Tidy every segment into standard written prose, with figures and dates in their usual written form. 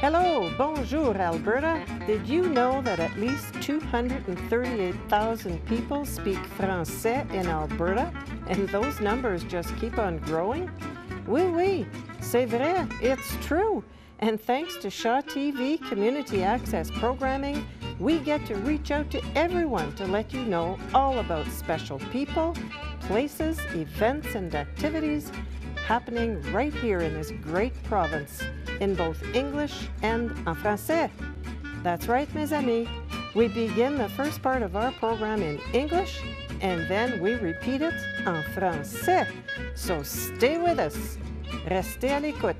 Hello, bonjour, Alberta. Did you know that at least 238,000 people speak français in Alberta? And those numbers just keep on growing? Oui, oui, c'est vrai, it's true. And thanks to Shaw TV Community Access Programming, we get to reach out to everyone to let you know all about special people, places, events, and activities happening right here in this great province, in both English and en français. That's right, mes amis. We begin the first part of our program in English, and then we repeat it en français. So stay with us. Restez à l'écoute.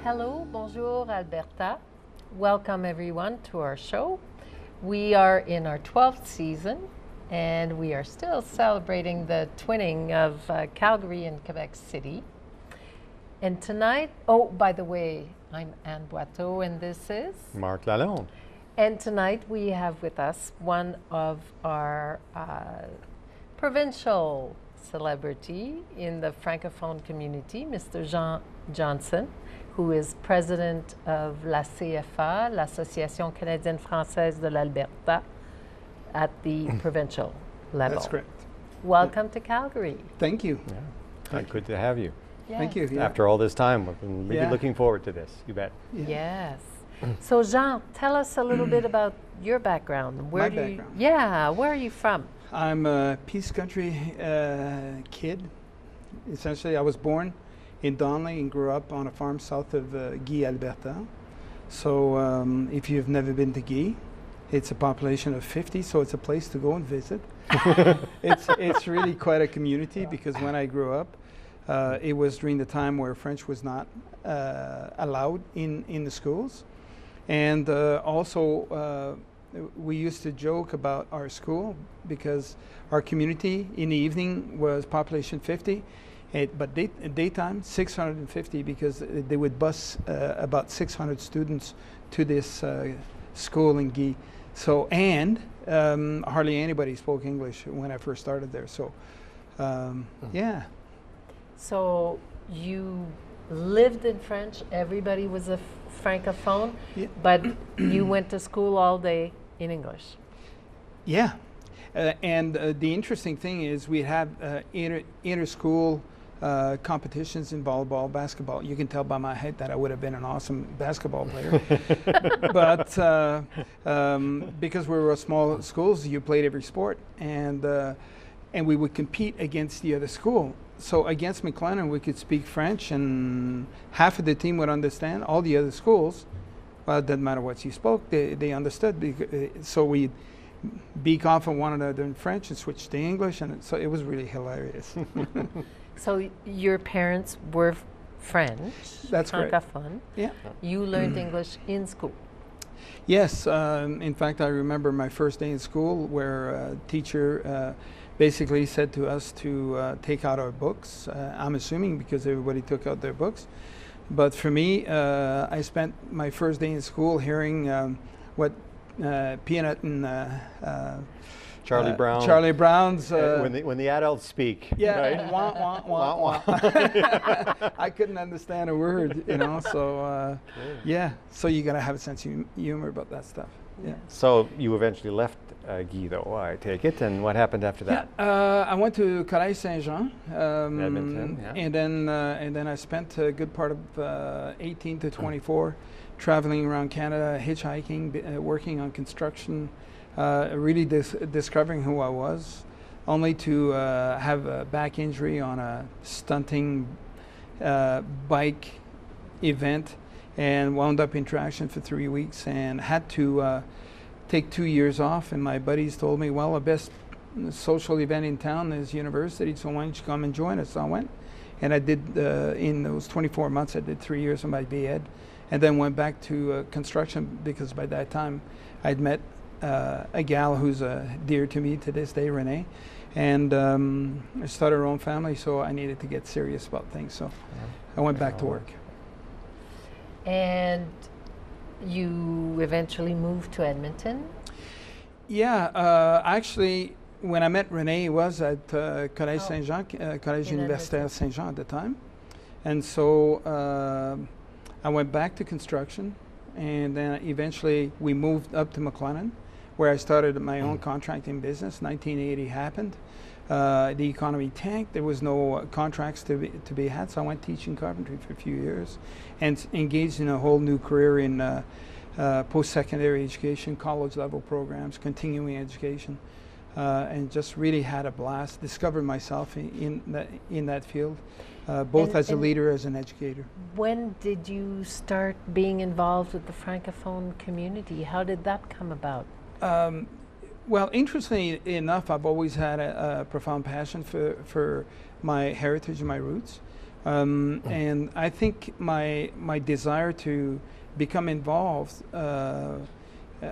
Hello, bonjour, Alberta. Welcome everyone to our show. We are in our 12th season and we are still celebrating the twinning of Calgary and Quebec City. And tonight, oh, by the way, I'm Anne Boiteau and this is Marc Lalonde. And tonight we have with us one of our provincial celebrity in the Francophone community, Mr. Jean Johnson, who is president of l'ACFA, l'Association.canadienne française de l'Alberta, at the provincial level. That's correct. Welcome to Calgary. Thank you. Yeah. Good to have you. Yes. Thank you. Yeah. After all this time, we've been really Yeah. looking forward to this. You bet. Yeah. Yes. So Jean, tell us a little bit about your background. My background? Yeah, where are you from? I'm a Peace Country kid. Essentially, I was born in Donley and grew up on a farm south of Guy, Alberta. So if you've never been to Guy, it's a population of 50, so it's a place to go and visit. It's really quite a community because when I grew up, it was during the time where French was not allowed in the schools. And also, we used to joke about our school because our community in the evening was population 50, but daytime 650 because they would bus about 600 students to this school in Guy. So, and hardly anybody spoke English when I first started there. So, yeah. So you lived in French, everybody was a Francophone, Yeah. but you went to school all day in English. Yeah, and the interesting thing is we have inter-school competitions in volleyball, basketball. You can tell by my height that I would have been an awesome basketball player. But because we were small schools, you played every sport, and we would compete against the other school. So against McLennan, we could speak French, and half of the team would understand. All the other schools, well, it doesn't matter what you spoke, they understood. So we'd beak off on one another in French and switch to English, and so it was really hilarious. So your parents were French, That's correct. Francophone. Yeah. You learned English in school. Yes. In fact, I remember my first day in school where a teacher basically said to us to take out our books. I'm assuming because everybody took out their books. But for me, I spent my first day in school hearing what Peanut and Charlie Brown. Charlie Brown's. When the adults speak. Yeah, Right? wah, wah, wah, wah. I couldn't understand a word, you know. So yeah, so you gotta have a sense of humor about that stuff. Yeah. So you eventually left Guy, though, I take it. And what happened after that? I went to Collège Saint-Jean, Edmonton, yeah. and then I spent a good part of 18 to 24 traveling around Canada, hitchhiking, working on construction, really discovering who I was, only to have a back injury on a stunting bike event, and wound up in traction for 3 weeks and had to take 2 years off. And my buddies told me, well, the best social event in town is university, so why don't you come and join us? So I went, and I did, in those 24 months, I did 3 years on my B.Ed, and then went back to construction because by that time I'd met a gal who's dear to me to this day, Renee, and I started our own family, so I needed to get serious about things, so I went back to work. And you eventually moved to Edmonton? Yeah, actually, when I met René, he was at Collège Oh. Saint-Jean, Collège In Universitaire Saint-Jean at the time. And so I went back to construction, and then eventually we moved up to McLennan, where I started my own contracting business. 1980 happened. The economy tanked. There was no contracts to be had, so I went teaching carpentry for a few years and engaged in a whole new career in post-secondary education, college-level programs, continuing education, and just really had a blast. Discovered myself in that field, both as a leader as an educator. When did you start being involved with the Francophone community? How did that come about? Well, interestingly enough, I've always had a profound passion for my heritage and my roots. And I think my desire to become involved,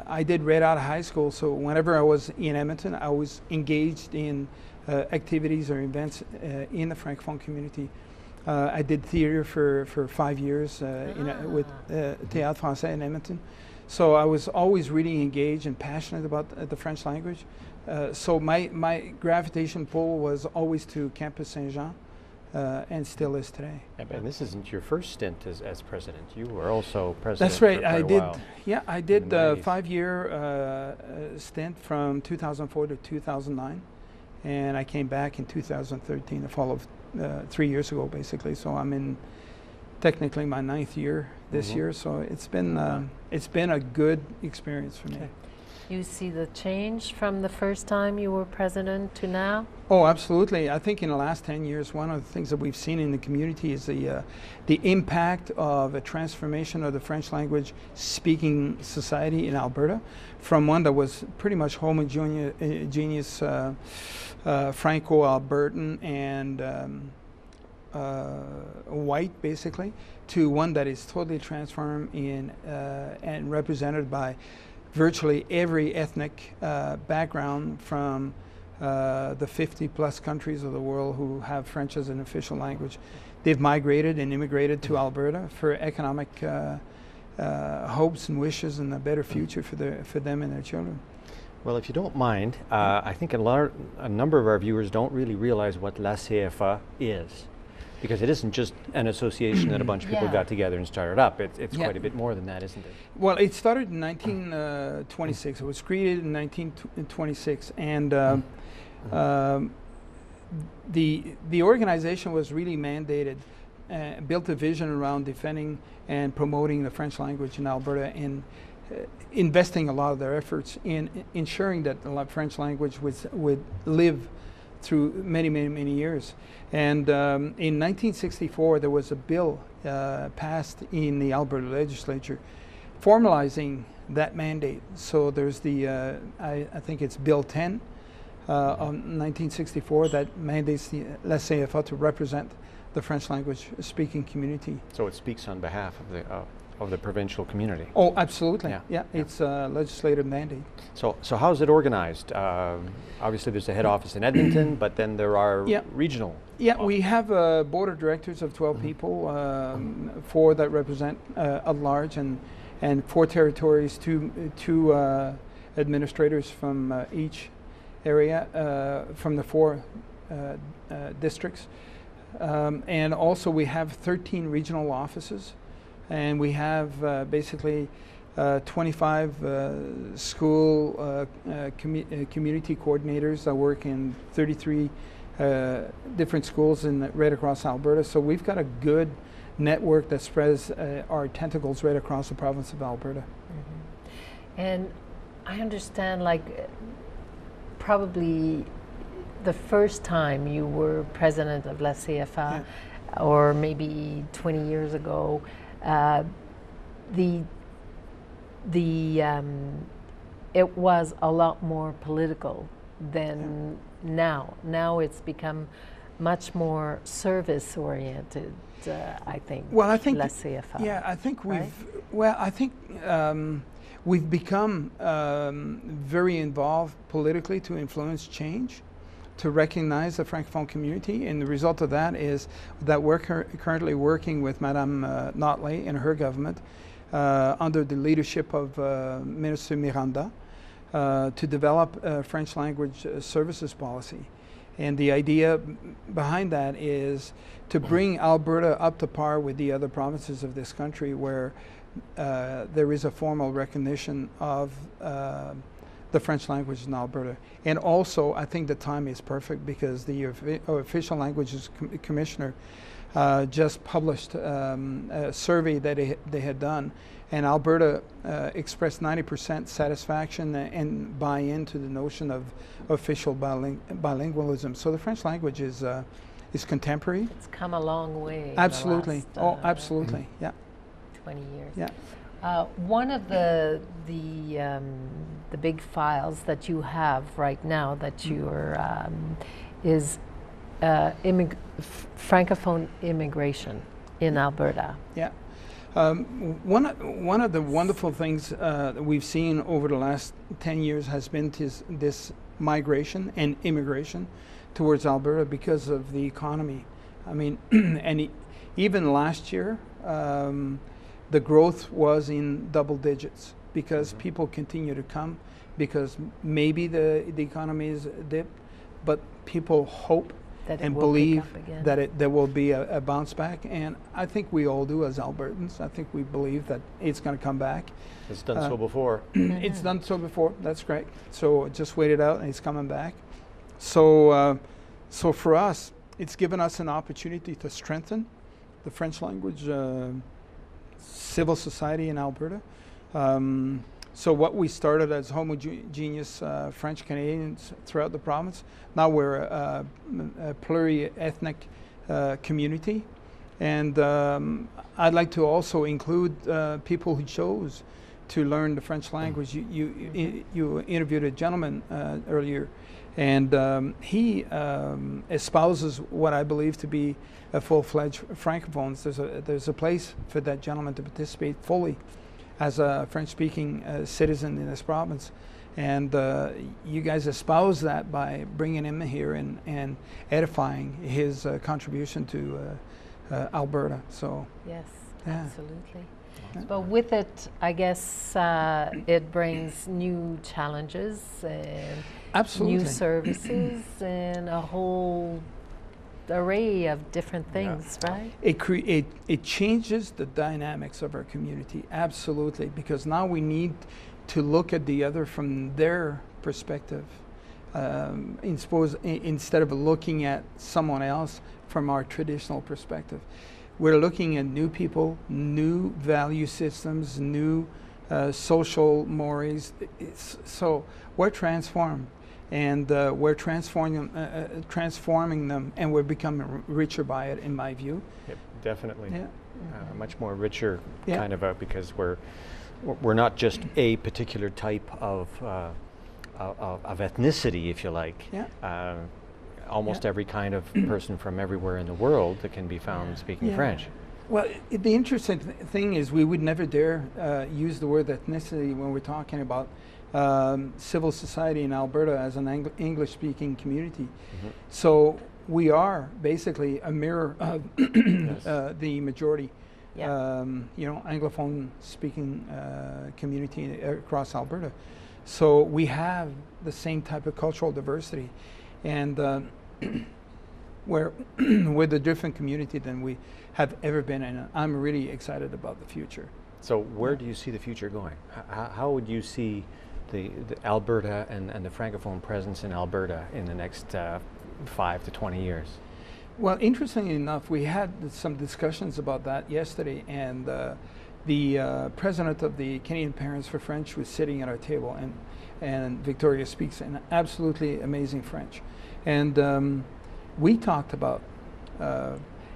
I did right out of high school, so whenever I was in Edmonton, I was engaged in activities or events in the Francophone community. I did theater for 5 years with Théâtre Française in Edmonton. So I was always really engaged and passionate about the French language. So my gravitation pull was always to Campus Saint-Jean, and still is today. And this isn't your first stint as president. You were also president. That's right. For quite a while. Yeah, I did a 90s. 5-year stint from 2004 to 2009, and I came back in 2013, the fall of 3 years ago, basically. So I'm in technically my 9th year this year. So it's been a good experience for me. Okay. You see the change from the first time you were president to now? Oh, absolutely. I think in the last 10 years, one of the things that we've seen in the community is the impact of a transformation of the French language speaking society in Alberta from one that was pretty much homogeneous Franco-Albertan and white, basically, to one that is totally transformed and represented by virtually every ethnic background from the 50-plus countries of the world who have French as an official language. They've migrated and immigrated to Alberta for economic hopes and wishes and a better future for them and their children. Well, if you don't mind, I think a number of our viewers don't really realize what l'ACFA is, because it isn't just an association that a bunch of people got together and started up. It's quite a bit more than that, isn't it? Well, it started in 1926. It was created in 1926, and the organization was really mandated, built a vision around defending and promoting the French language in Alberta, and investing a lot of their efforts in ensuring that the French language would live through many, many, many years. And in 1964, there was a bill passed in the Alberta legislature formalizing that mandate. So there's the, I think it's Bill 10 of 1964 that mandates the l'ACFA to represent the French language speaking community. So it speaks on behalf of the provincial community. Oh, absolutely. Yeah. It's a legislative mandate. So how's it organized? Obviously, there's a head office in Edmonton, but then there are regional. Yeah, we have a board of directors of 12 people, 4 that represent at large, and 4 territories, two administrators from each area, from the 4 districts. And also we have 13 regional offices. And we have basically 25 school community coordinators that work in 33 different schools right across Alberta. So we've got a good network that spreads our tentacles right across the province of Alberta. Mm-hmm. And I understand, like, probably the first time you were president of l'ACFA, or maybe 20 years ago, it was a lot more political than now. Now it's become much more service oriented, I think. Well, I think l'ACFA. Yeah, I think right? we've become very involved politically to influence change, to recognize the Francophone community, and the result of that is that we're currently working with Madame Notley and her government under the leadership of Minister Miranda to develop a French language services policy. And the idea behind that is to bring Alberta up to par with the other provinces of this country where there is a formal recognition of the French language in Alberta. And also, I think the time is perfect because the Official Languages Commissioner just published a survey that they had done, and Alberta expressed 90% satisfaction and buy-in to the notion of official bilingualism. So the French language is contemporary. It's come a long way. Absolutely. The last, absolutely. Yeah. 20 years. Yeah. One of the big files that you have right now that you're is Francophone immigration in Alberta. Yeah. One of the wonderful things that we've seen over the last 10 years has been this migration and immigration towards Alberta because of the economy. I mean, and even last year, the growth was in double digits because people continue to come because maybe the economy is dipped, but people hope and believe that there will be a bounce back, and I think we all do as Albertans. I think we believe that it's going to come back. It's done so before. It's done so before. That's great. So just wait it out, and it's coming back. So, so for us, it's given us an opportunity to strengthen the French language civil society in Alberta. So what we started as homogeneous French-Canadians throughout the province, now we're a pluri-ethnic community. And I'd like to also include people who chose to learn the French language. You interviewed a gentleman earlier, and he espouses what I believe to be a full-fledged Francophone. There's a place for that gentleman to participate fully as a French-speaking citizen in this province. And you guys espouse that by bringing him here and edifying his contribution to Alberta. So yes, yeah. Absolutely. Yeah. But with it, I guess it brings new challenges and absolutely. New services and a whole array of different things, right? It changes the dynamics of our community, absolutely, because now we need to look at the other from their perspective, instead of looking at someone else from our traditional perspective. We're looking at new people, new value systems, new social mores. So we're transformed. And we're transforming them, and we're becoming richer by it, in my view. Yep, definitely. Yeah. Much more richer kind of because we're not just a particular type of ethnicity, if you like. Yeah. Almost every kind of person from everywhere in the world that can be found speaking French. Well, the interesting thing is we would never dare use the word ethnicity when we're talking about civil society in Alberta as an English-speaking community. Mm-hmm. So we are basically a mirror of the majority, Anglophone-speaking community across Alberta. So we have the same type of cultural diversity, and we're with a different community than we have ever been, and I'm really excited about the future. So where do you see the future going? How would you see the Alberta and the Francophone presence in Alberta in the next 5 to 20 years? Well, interestingly enough, we had some discussions about that yesterday, and the president of the Canadian Parents for French was sitting at our table, and Victoria speaks an absolutely amazing French. And we talked about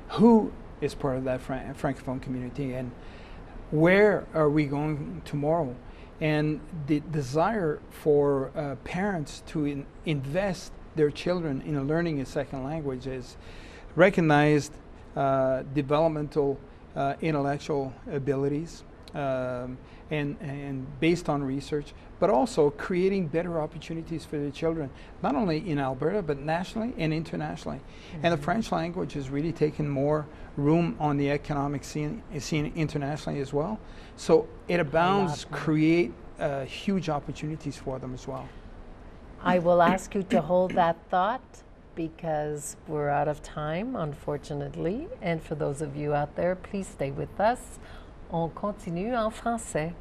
who is part of that Francophone community and where are we going tomorrow. And the desire for parents to invest their children in learning a second language is recognized developmental intellectual abilities and based on research, but also creating better opportunities for the children, not only in Alberta, but nationally and internationally. Mm-hmm. And the French language has really taken more room on the economic scene internationally as well. So it abounds create huge opportunities for them as well. I will ask you to hold that thought because we're out of time, unfortunately. And for those of you out there, please stay with us. On continue en français.